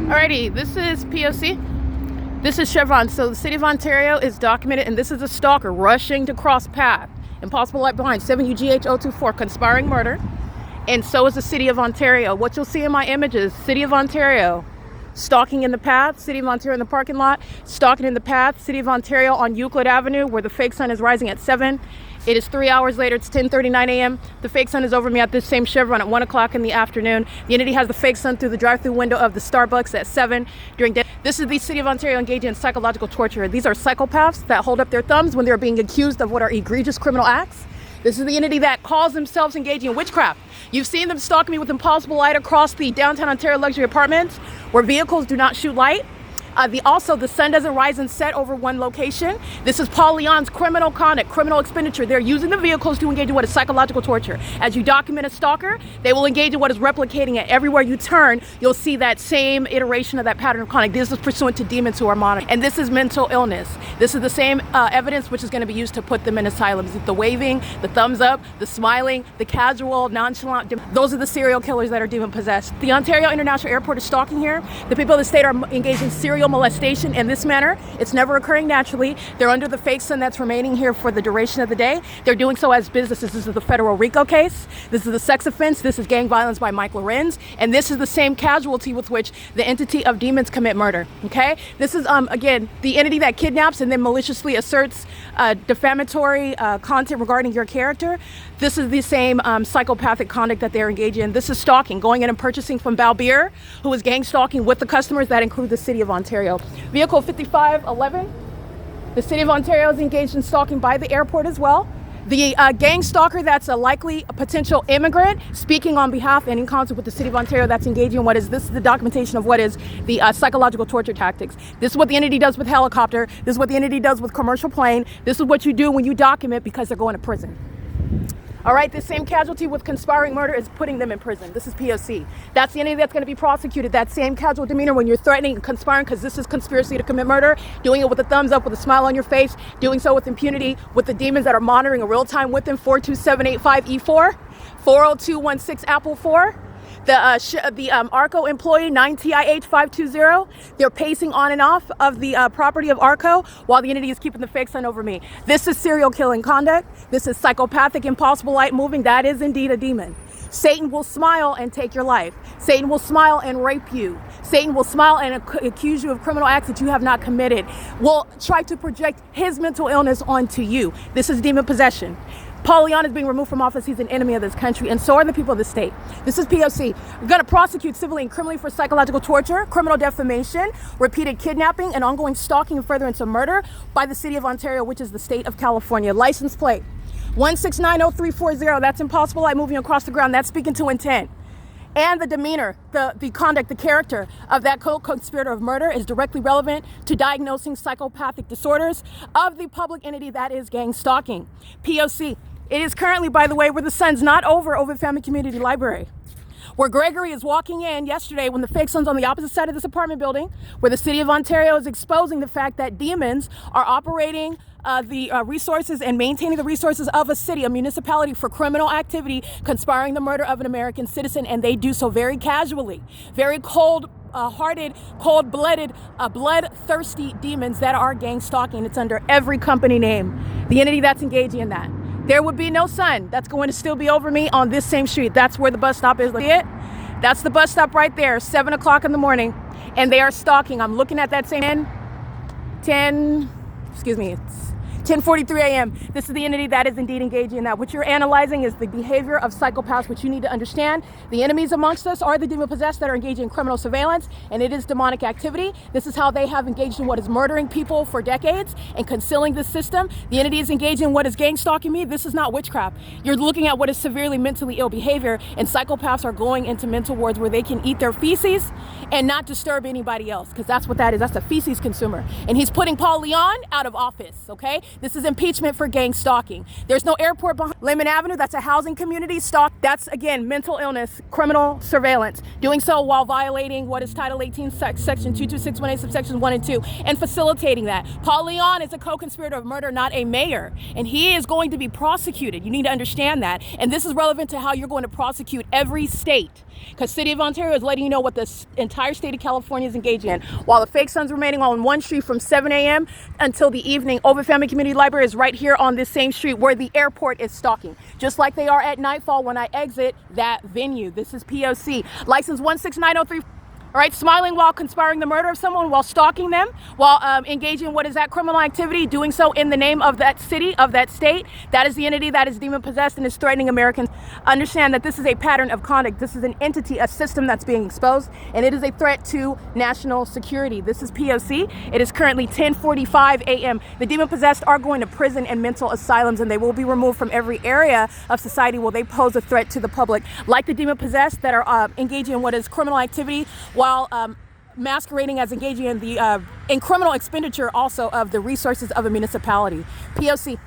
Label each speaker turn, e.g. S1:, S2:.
S1: Alrighty, this is P.O.C. This is Chevron. So the city of Ontario is documented, and this is a stalker rushing to cross path. Impossible light behind, 7 UGH 024, conspiring murder. And so is the city of Ontario. What you'll see in my images, city of Ontario, stalking in the path, city of Ontario in the parking lot, stalking in the path, city of Ontario on Euclid Avenue, where the fake sun is rising at 7. It is 3 hours later, it's 10:39 a.m. The fake sun is over me at this same Chevron at 1 o'clock in the afternoon. The entity has the fake sun through the drive-through window of the Starbucks at 7 during day. This is the city of Ontario engaging in psychological torture. These are psychopaths that hold up their thumbs when they're being accused of what are egregious criminal acts. This is the entity that calls themselves engaging in witchcraft. You've seen them stalking me with impossible light across the downtown Ontario luxury apartments where vehicles do not shoot light. Also, the sun doesn't rise and set over one location. This is Paul Leon's criminal conduct, criminal expenditure. They're using the vehicles to engage in what is psychological torture. As you document a stalker, they will engage in what is replicating it. Everywhere you turn, you'll see that same iteration of that pattern of conduct. This is pursuant to demons who are monitored. And this is mental illness. This is the same evidence which is going to be used to put them in asylums. The waving, the thumbs up, the smiling, the casual, nonchalant. Those are the serial killers that are demon possessed. The Ontario International Airport is stalking here. The people of the state are engaged in serial molestation in this manner. It's never occurring naturally. They're under the fake sun that's remaining here for the duration of the day. They're doing so as businesses. This is the federal RICO case. This is the sex offense. This is gang violence by Mike Lorenz. And this is the same casualty with which the entity of demons commit murder. Okay? This is, again, the entity that kidnaps and then maliciously asserts defamatory content regarding your character. This is the same psychopathic conduct that they're engaged in. This is stalking, going in and purchasing from Balbier, who is gang stalking with the customers that include the city of Ontario. Vehicle 5511, the city of Ontario is engaged in stalking by the airport as well. The gang stalker that's a likely potential immigrant speaking on behalf and in concert with the city of Ontario that's engaging in what is, this is the documentation of what is the psychological torture tactics. This is what the entity does with helicopter. This is what the entity does with commercial plane. This is what you do when you document because they're going to prison. All right, this same casualty with conspiring murder is putting them in prison. This is POC. That's the entity that's going to be prosecuted. That same casual demeanor when you're threatening and conspiring, because this is conspiracy to commit murder, doing it with a thumbs up, with a smile on your face, doing so with impunity, with the demons that are monitoring a real-time with them, 42785E4, 40216 Apple 4. The ARCO employee, 9TIH520, they're pacing on and off of the property of ARCO while the entity is keeping the fake sun over me. This is serial killing conduct. This is psychopathic, impossible light moving. That is indeed a demon. Satan will smile and take your life. Satan will smile and rape you. Satan will smile and accuse you of criminal acts that you have not committed. Will try to project his mental illness onto you. This is demon possession. Paul Leon is being removed from office. He's an enemy of this country, and so are the people of the state. This is POC. We're going to prosecute civilly and criminally for psychological torture, criminal defamation, repeated kidnapping, and ongoing stalking and furtherance of murder by the city of Ontario, which is the state of California. License plate 1690340. That's impossible light moving across the ground. That's speaking to intent. And the demeanor, the conduct, the character of that co-conspirator of murder is directly relevant to diagnosing psychopathic disorders of the public entity that is gang stalking. POC. It is currently, by the way, where the sun's not over Family Community Library, where Gregory is walking in yesterday when the fake sun's on the opposite side of this apartment building, where the city of Ontario is exposing the fact that demons are operating the resources and maintaining the resources of a city, a municipality, for criminal activity, conspiring the murder of an American citizen, and they do so very casually, very cold-hearted, cold-blooded, bloodthirsty demons that are gang stalking. It's under every company name, the entity that's engaging in that. There would be no sun that's going to still be over me on this same street. That's where the bus stop is. That's the bus stop right there, 7 o'clock in the morning, and they are stalking. I'm looking at that same 10:43 a.m. This is the entity that is indeed engaging in that. What you're analyzing is the behavior of psychopaths, which you need to understand. The enemies amongst us are the demon-possessed that are engaging in criminal surveillance, and it is demonic activity. This is how they have engaged in what is murdering people for decades and concealing the system. The entity is engaging in what is gang stalking me. This is not witchcraft. You're looking at what is severely mentally ill behavior, and psychopaths are going into mental wards where they can eat their feces and not disturb anybody else, because that's what that is. That's a feces consumer. And he's putting Paul Leon out of office, okay? This is impeachment for gang stalking. There's no airport behind Lehman Avenue. That's a housing community. Stalk. That's, again, mental illness, criminal surveillance. Doing so while violating what is Title 18, Section 22618, subsections 1 and 2, and facilitating that. Paul Leon is a co-conspirator of murder, not a mayor, and he is going to be prosecuted. You need to understand that. And this is relevant to how you're going to prosecute every state, because City of Ontario is letting you know what the entire entire state of California is engaging in. While the fake sun's remaining on one street from 7 a.m. until the evening, Ovid Family Community Library is right here on this same street where the airport is stalking. Just like they are at nightfall when I exit that venue. This is P.O.C. License 16903. All right, smiling while conspiring the murder of someone, while stalking them, while engaging in what is that criminal activity, doing so in the name of that city, of that state. That is the entity that is demon possessed and is threatening Americans. Understand that this is a pattern of conduct. This is an entity, a system that's being exposed, and it is a threat to national security. This is P.O.C. It is currently 10:45 a.m. The demon possessed are going to prison and mental asylums, and they will be removed from every area of society where they pose a threat to the public. Like the demon possessed that are engaging in what is criminal activity, while masquerading as engaging in the in criminal expenditure also of the resources of a municipality. P.O.C.